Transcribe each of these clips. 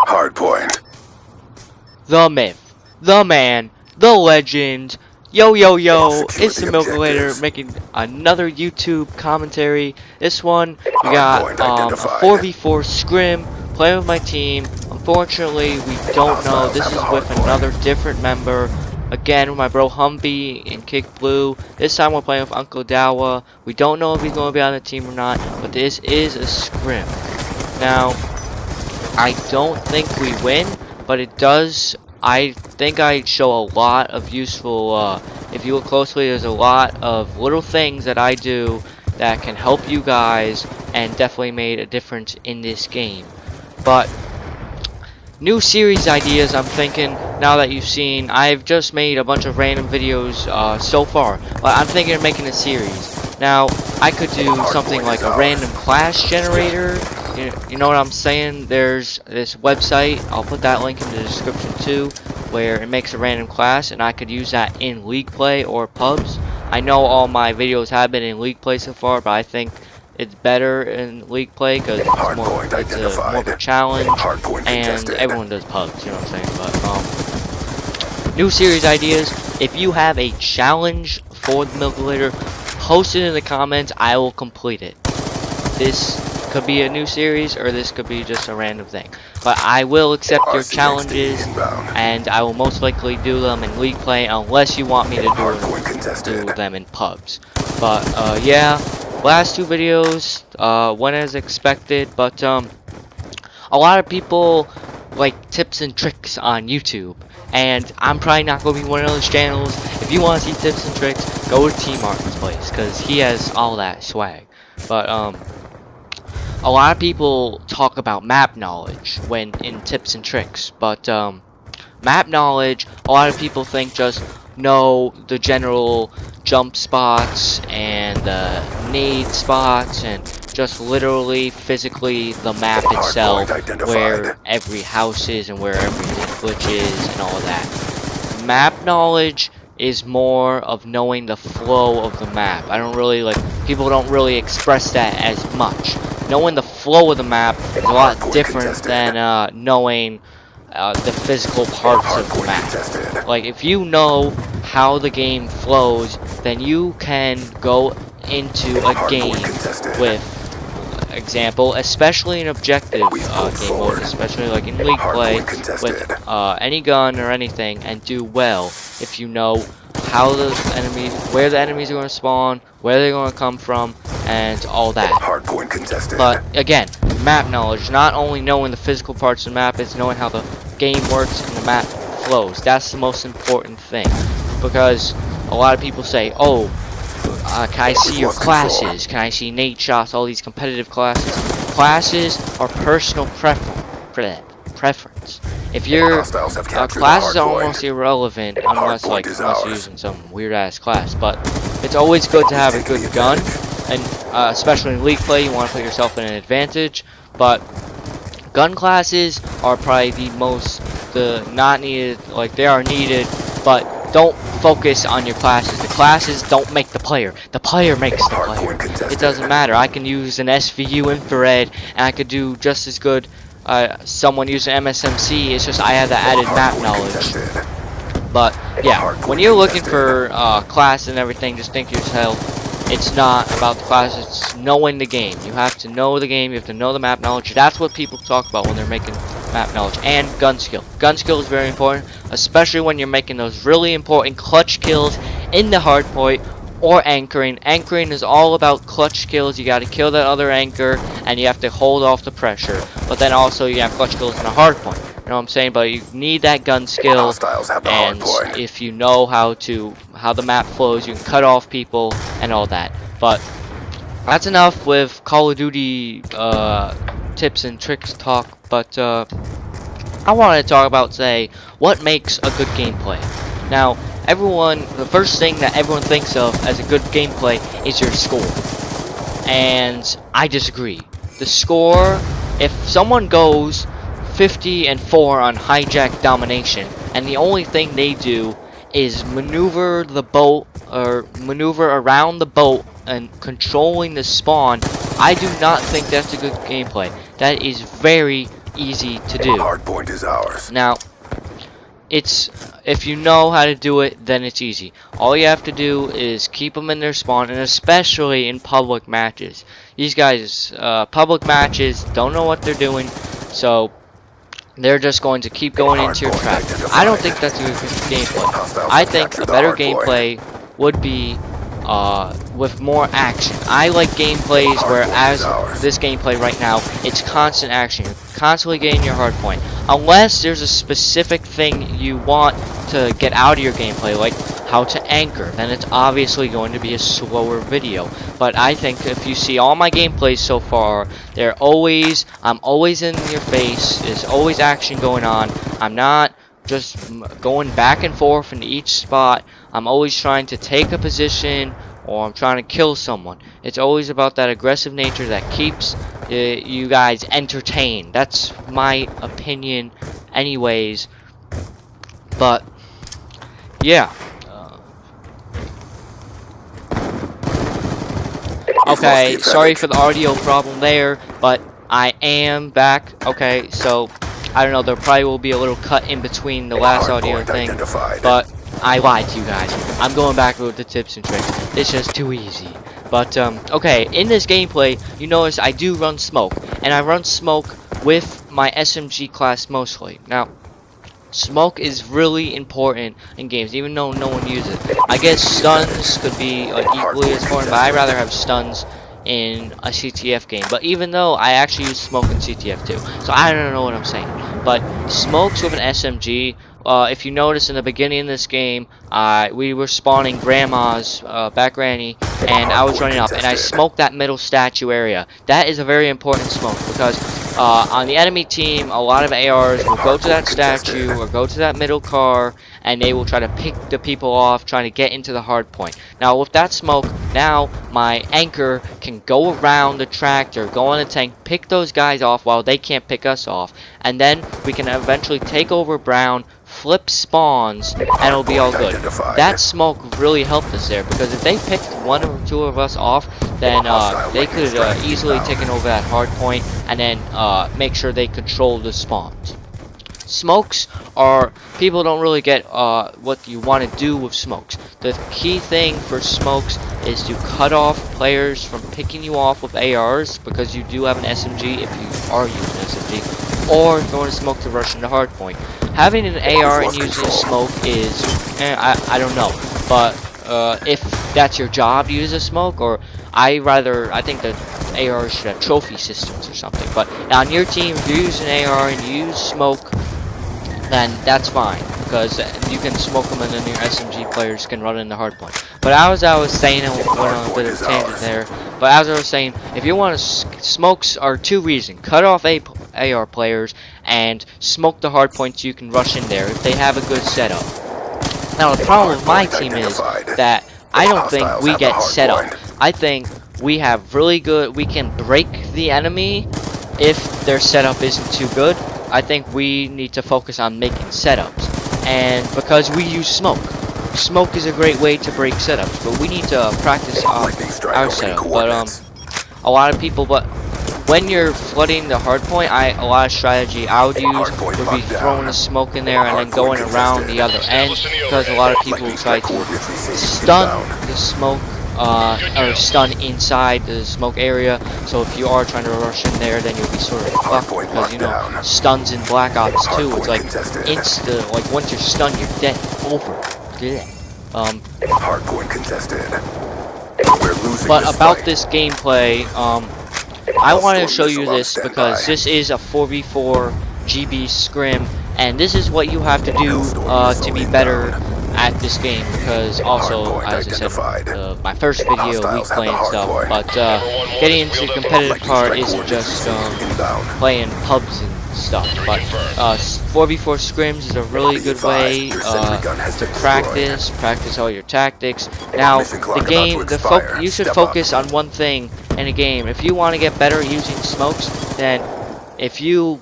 Hardpoint. The myth, the man, the legend. Yo, yo, yo, it's the Milkulator making another YouTube commentary. This one, we got a 4v4 scrim, playing with my team. Unfortunately, we don't know. This is with another different member. Again, with my bro Humvee and Kick Blue. This time we're playing with Uncle Dawa. We don't know if he's going to be on the team or not, but this is a scrim. Now, I don't think we win, but it does. I think I show a lot of useful, if you look closely, there's a lot of little things that I do that can help you guys and definitely made a difference in this game. But new series ideas, I'm thinking, now that you've seen, I've just made a bunch of random videos so far, but I'm thinking of making a series. Now, I could do something like a random class generator. You know what I'm saying? There's this website, I'll put that link in the description too, where it makes a random class, and I could use that in League Play or pubs. I know all my videos have been in League Play so far, but I think it's better in League Play because it's more of a challenge, and everyone does pubs, you know what I'm saying? But new series ideas. If you have a challenge for the Milkulator, post it in the comments. I will complete it. This could be a new series, or this could be just a random thing. But I will accept your challenges, and I will most likely do them in League Play unless you want me to do them in pubs. But yeah, last two videos went as expected, but a lot of people like tips and tricks on YouTube, and I'm probably not going to be one of those channels. If you want to see tips and tricks, go to Tmart's place, because he has all that swag. But a lot of people talk about map knowledge when in tips and tricks, but map knowledge, a lot of people think just know the general jump spots and nade spots and just literally physically the map itself, where every house is and where every glitch is and all of that. Map knowledge is more of knowing the flow of the map. People don't really express that as much. Knowing the flow of the map is a lot different than knowing the physical parts of the map. Like, if you know how the game flows, then you can go into a game with example, especially in objective game mode, especially like in League Play, with any gun or anything, and do well if you know how the enemies, where the enemies are going to spawn, where they're going to come from, and all that. But again, map knowledge, not only knowing the physical parts of the map, it's knowing how the game works and the map flows. That's the most important thing, because a lot of people say, oh, can I see your classes? Can I see nade shots? All these competitive classes. Classes are personal preference. If your classes are almost irrelevant unless you're using some weird ass class, but it's always good to have a good gun, and especially in League Play, you want to put yourself in an advantage. But gun classes are probably not needed. Like, they are needed, but don't focus on your classes. The classes don't make the player. The player makes the player. It doesn't matter. I can use an SVU infrared, and I could do just as good. Someone using MSMC. It's just I have the added map knowledge. But yeah, when you're looking for class and everything, just think to yourself, it's not about the class. It's knowing the game. You have to know the game. You have to know the map knowledge. That's what people talk about when they're making map knowledge. And gun skill. Gun skill is very important, especially when you're making those really important clutch kills in the hardpoint or anchoring. Anchoring is all about clutch kills. You got to kill that other anchor, and you have to hold off the pressure. But then also you have clutch kills in a hardpoint. You know what I'm saying? But you need that gun skill, and if you know how the map flows, you can cut off people and all that. But that's enough with Call of Duty tips and tricks talk. But I wanted to talk about today what makes a good gameplay. Now, the first thing that everyone thinks of as a good gameplay is your score, and I disagree. The score, if someone goes 50-4 on hijack domination, and the only thing they do is maneuver the boat, or maneuver around the boat and controlling the spawn, I do not think that's a good gameplay. That is very easy to do. Hardpoint is ours. Now, it's if you know how to do it, then it's easy. All you have to do is keep them in their spawn, and especially in public matches. These guys, public matches, don't know what they're doing, so they're just going to keep going into your trap. I don't think that's a good gameplay. I think a better gameplay would be with more action. I like gameplays where, as this gameplay right now, it's constant action. You're constantly getting your hard point. Unless there's a specific thing you want to get out of your gameplay, like how to anchor, then it's obviously going to be a slower video. But I think if you see all my gameplays so far, I'm always in your face. There's always action going on. I'm not just going back and forth in each spot. I'm always trying to take a position, or I'm trying to kill someone. It's always about that aggressive nature that keeps you guys entertained. That's my opinion anyways. But yeah. Okay, sorry for the audio problem there, but I am back. Okay, so I don't know, there probably will be a little cut in between the last audio thing, but I lied to you guys. I'm going back with the tips and tricks. It's just too easy. But okay, in this gameplay, you notice I do run smoke, and I run smoke with my SMG class mostly. Now, smoke is really important in games, even though no one uses it. I guess stuns could be equally as important, but I'd rather have stuns in a CTF game. But even though I actually use smoke in CTF too, so I don't know what I'm saying. But smokes with an SMG, if you notice in the beginning of this game, we were spawning grandma's, back granny, and I was running up, and I smoked that middle statue area. That is a very important smoke, because on the enemy team, a lot of ARs will go to that statue or go to that middle car, and they will try to pick the people off, trying to get into the hard point. Now, with that smoke, now my anchor can go around the tractor, go on the tank, pick those guys off while they can't pick us off, and then we can eventually take over Brown, flip spawns, and it'll be all good. That smoke really helped us there, because if they picked one or two of us off, then they could have easily taken over that hard point, and then make sure they control the spawns. Smokes are, people don't really get what you want to do with smokes. The key thing for smokes is to cut off players from picking you off with ARs, because you do have an SMG if you are using an SMG, or if you want to smoke to rush into hard point. Having an AR and using a smoke is, I don't know, but if that's your job to use a smoke, or I think that ARs should have trophy systems or something. But on your team, if you use an AR and you use smoke, then that's fine, because you can smoke them and then your SMG players can run in the hard point. But as I was saying, I went on a bit of a tangent there, but as I was saying, if you want to, smokes are two reasons: cut off AR players and smoke the hard points you can rush in there if they have a good setup. Now, the problem with my team is that I don't think we get set up. I think we have really good, we can break the enemy if their setup isn't too good. I think we need to focus on making setups, and because we use smoke. Smoke is a great way to break setups, but we need to practice on our setup. But a lot of people, but when you're flooding the hard point, a lot of strategy I would use would be throwing the smoke in there and then going around the other end, because a lot of people try to stun the smoke, or stun inside the smoke area. So if you are trying to rush in there, then you'll be sort of fucked, because you know, stuns in Black Ops 2, it's like instant, like once you're stunned, you're dead, over. Yeah. Hardpoint contested. But about this gameplay, I wanted to show you this because this is a 4v4 GB scrim, and this is what you have to do to be better at this game, because also, as I said, my first video, week playing stuff, but getting into the competitive part isn't just playing pubs and stuff, but 4v4 scrims is a really good way to practice all your tactics. Now, the game, you should focus on one thing in a game. If you want to get better using smokes, then if you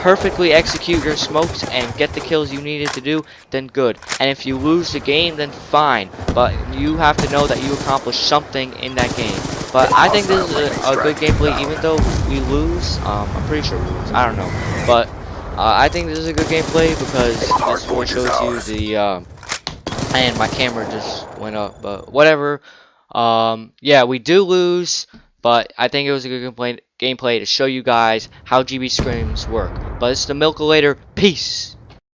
perfectly execute your smokes and get the kills you needed to do, then good. And if you lose the game, then fine. But you have to know that you accomplished something in that game. But I think this is a good gameplay, even though we lose. I'm pretty sure we lose. I don't know. But I think this is a good gameplay because this one shows you the and my camera just went up, but whatever. Yeah, we do lose, but I think it was a good gameplay to show you guys how GB scrims work. But it's the Milkulator. Peace.